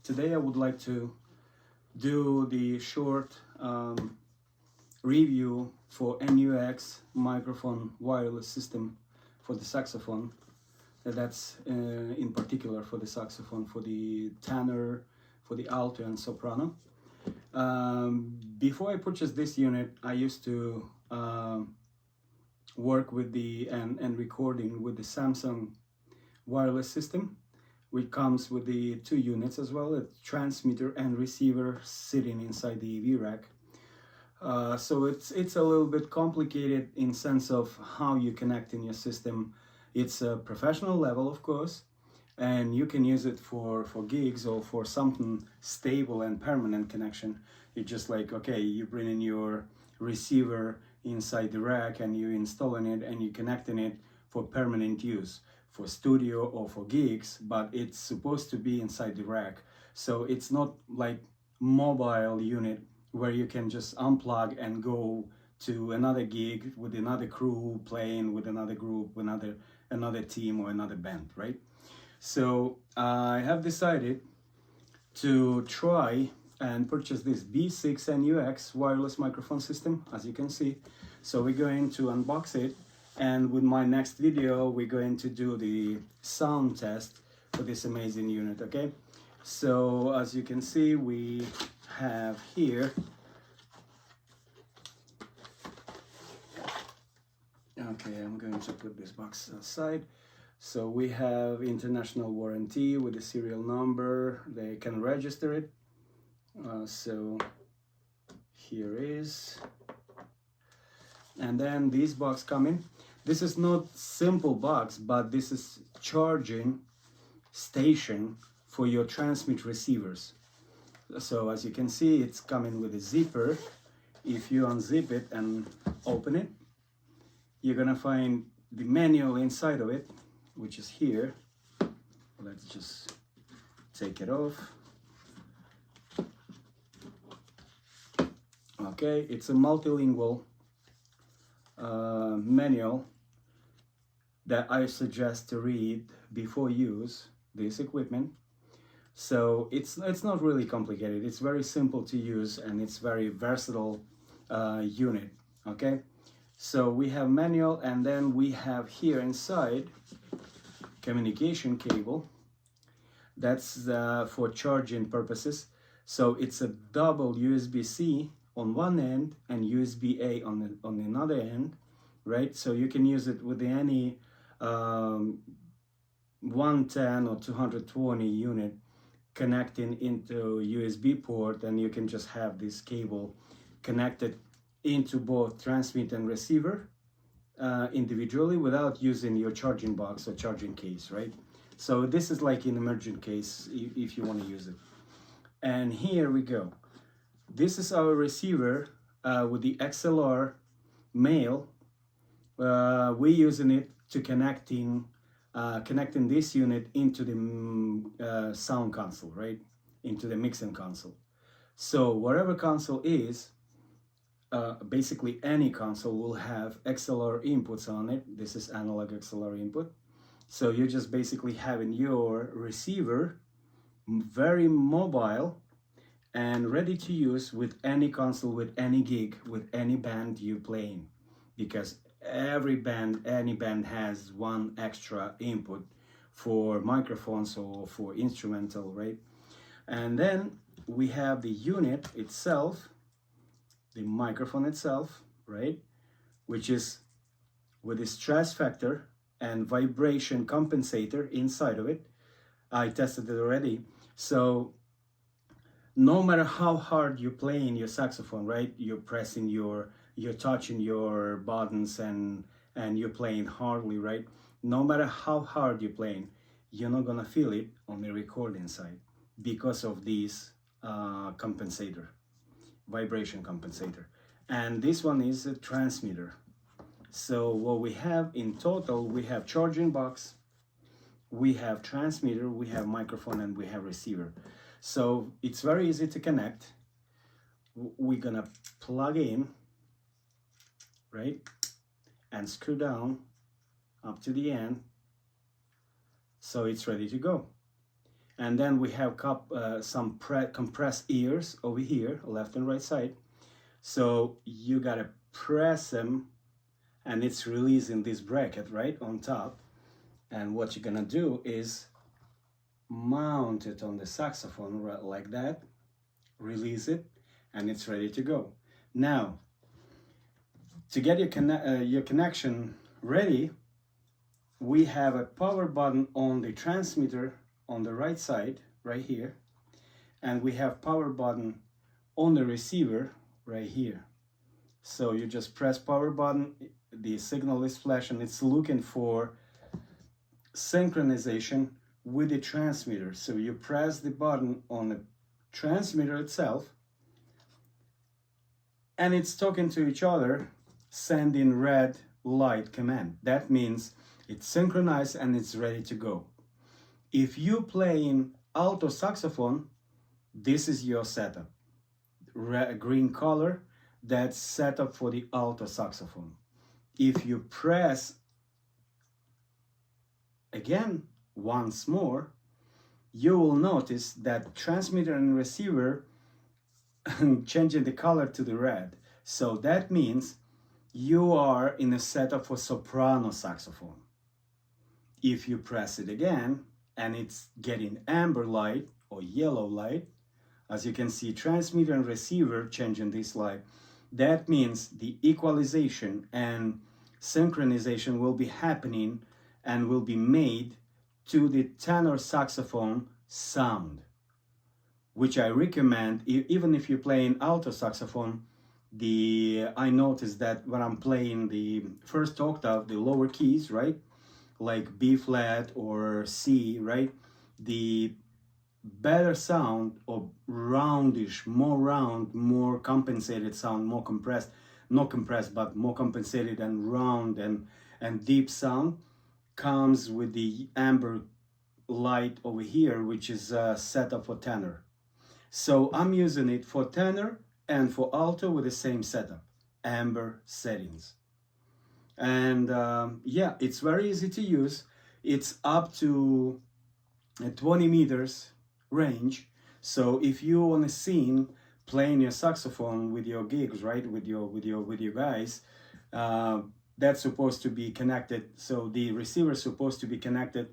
Today I would like to do the short review for NUX microphone wireless system for the saxophone. That's in particular for the saxophone, for the tenor, for the alto and soprano. Before I purchased this unit, I used to work with the and recording with the Samsung wireless system, which comes with the two units as well, a transmitter and receiver sitting inside the AV rack. So it's a little bit complicated in sense of how you connect in your system. It's a professional level, of course, and you can use it for gigs or for something stable and permanent connection. It's just like, okay, you bring in your receiver inside the rack and you installing it and you connecting it for permanent use, for studio or for gigs, but it's supposed to be inside the rack. So it's not like mobile unit where you can just unplug and go to another gig with another crew playing with another group, another team or another band, right? So I have decided to try and purchase this B6 NUX wireless microphone system, as you can see. So we're going to unbox it, and with my next video we're going to do the sound test for this amazing unit. Okay, so as you can see, we have here, okay, I'm going to put this box aside. So we have international warranty with the serial number, they can register it. So here is, and then this box coming. This is not simple box, but this is charging station for your transmit receivers. So as you can see, it's coming with a zipper. If you unzip it and open it, you're gonna find the manual inside of it, which is here. Let's just take it off. Okay, it's a multilingual manual that I suggest to read before use this equipment. So it's not really complicated. It's very simple to use and it's very versatile unit. Okay, so we have manual, and then we have here inside communication cable. That's for charging purposes. So it's a double USB-C on one end and USB-A on the another end, right? So you can use it with any 110 or 220 unit connecting into USB port, and you can just have this cable connected into both transmit and receiver individually without using your charging box or charging case, right? So this is like an emergent case if you want to use it. And here we go. This is our receiver with the XLR male. We're using it to connecting this unit into the sound console, right? Into the mixing console. So whatever console is, basically any console will have XLR inputs on it. This is analog XLR input. So you're just basically having your receiver very mobile and ready to use with any console, with any gig, with any band you're playing, because every band, any band has one extra input for microphones or for instrumental, right? And then we have the unit itself, the microphone itself, right, which is with the stress factor and vibration compensator inside of it. I tested it already. So no matter how hard you're playing your saxophone, right, you're pressing you're touching your buttons and you're playing hardly, right? No matter how hard you're playing, you're not gonna feel it on the recording side because of this compensator, vibration compensator. And this one is a transmitter. So what we have in total, we have charging box, we have transmitter, we have microphone, and we have receiver. So it's very easy to connect. We're gonna plug in, right, and screw down up to the end, so it's ready to go. And then we have some compressed ears over here, left and right side. So you gotta press them, and it's releasing this bracket right on top. And what you're gonna do is mount it on the saxophone right like that, release it, and it's ready to go. Now, to get your connection ready, we have a power button on the transmitter on the right side, right here, and we have power button on the receiver right here. So you just press power button, the signal is flashing, it's looking for synchronization with the transmitter. So you press the button on the transmitter itself, and it's talking to each other, sending red light command. That means it's synchronized and it's ready to go. If you play in alto saxophone, this is your setup. Green color, that's set up for the alto saxophone. If you press again once more, you will notice that transmitter and receiver changing the color to the red. So that means you are in a setup for soprano saxophone. If you press it again and it's getting amber light or yellow light, as you can see, transmitter and receiver changing this light, that means the equalization and synchronization will be happening and will be made to the tenor saxophone sound, which I recommend. Even if you play in alto saxophone, I noticed that when I'm playing the first octave, the lower keys, right, like B flat or C, right, the better sound or roundish, more round, more compensated sound, more compressed, not compressed, but more compensated and round and deep sound comes with the amber light over here, which is set up for tenor. So I'm using it for tenor and for alto with the same setup, amber settings. And yeah, it's very easy to use. It's up to 20 meters range. So if you on a scene playing your saxophone with your gigs, right, with your guys, that's supposed to be connected. So the receiver is supposed to be connected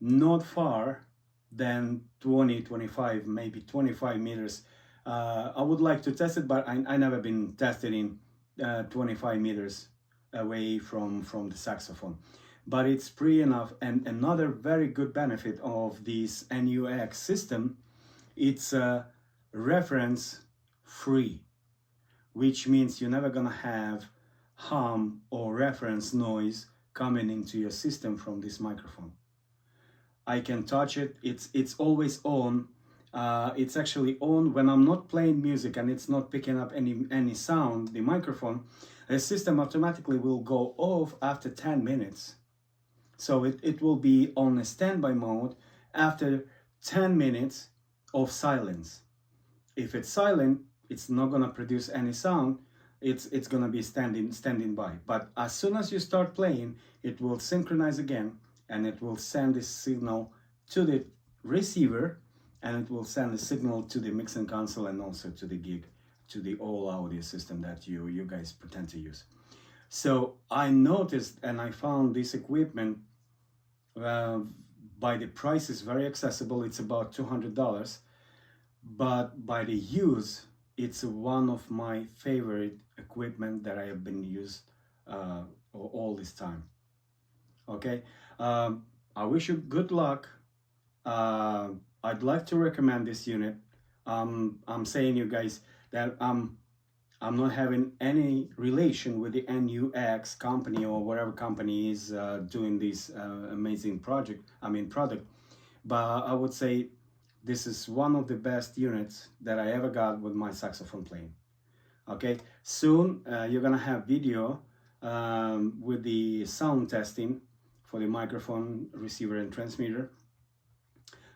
not far than 20, 25, maybe 25 meters. I would like to test it, but I never been tested in 25 meters away from the saxophone. But it's free enough. And another very good benefit of this NUX system, it's reference free, which means you're never gonna have hum or reference noise coming into your system from this microphone. I can touch it, it's always on. It's actually on when I'm not playing music and it's not picking up any sound, the microphone, the system automatically will go off after 10 minutes. So it will be on a standby mode after 10 minutes of silence. If it's silent, it's not gonna produce any sound. It's gonna be standing by. But as soon as you start playing, it will synchronize again, and it will send this signal to the receiver, and it will send the signal to the mixing console and also to the gig, to the all audio system that you guys pretend to use. So I noticed and I found this equipment by the price is very accessible. It's about $200, but by the use, it's one of my favorite equipment that I have been used all this time. Okay, I wish you good luck. I'd like to recommend this unit. I'm saying you guys that I'm not having any relation with the NUX company or whatever company is doing this amazing product. But I would say this is one of the best units that I ever got with my saxophone playing. Okay, soon you're gonna have video with the sound testing for the microphone, receiver and transmitter,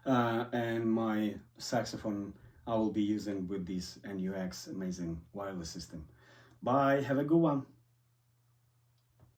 and my saxophone I will be using with this NUX amazing wireless system. Bye, have a good one.